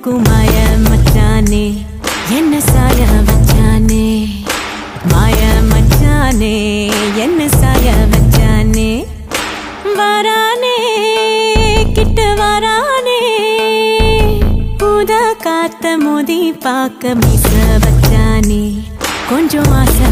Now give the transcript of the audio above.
மூக்கும் மாய மச்சானே என்ன சாய வச்சானே மாய மச்சானே என்ன சாய வச்சானே வரானே கிட்ட வரானே புத காத்த மோதி பார்க்க மீச வச்சானே கொஞ்சம் ஆசை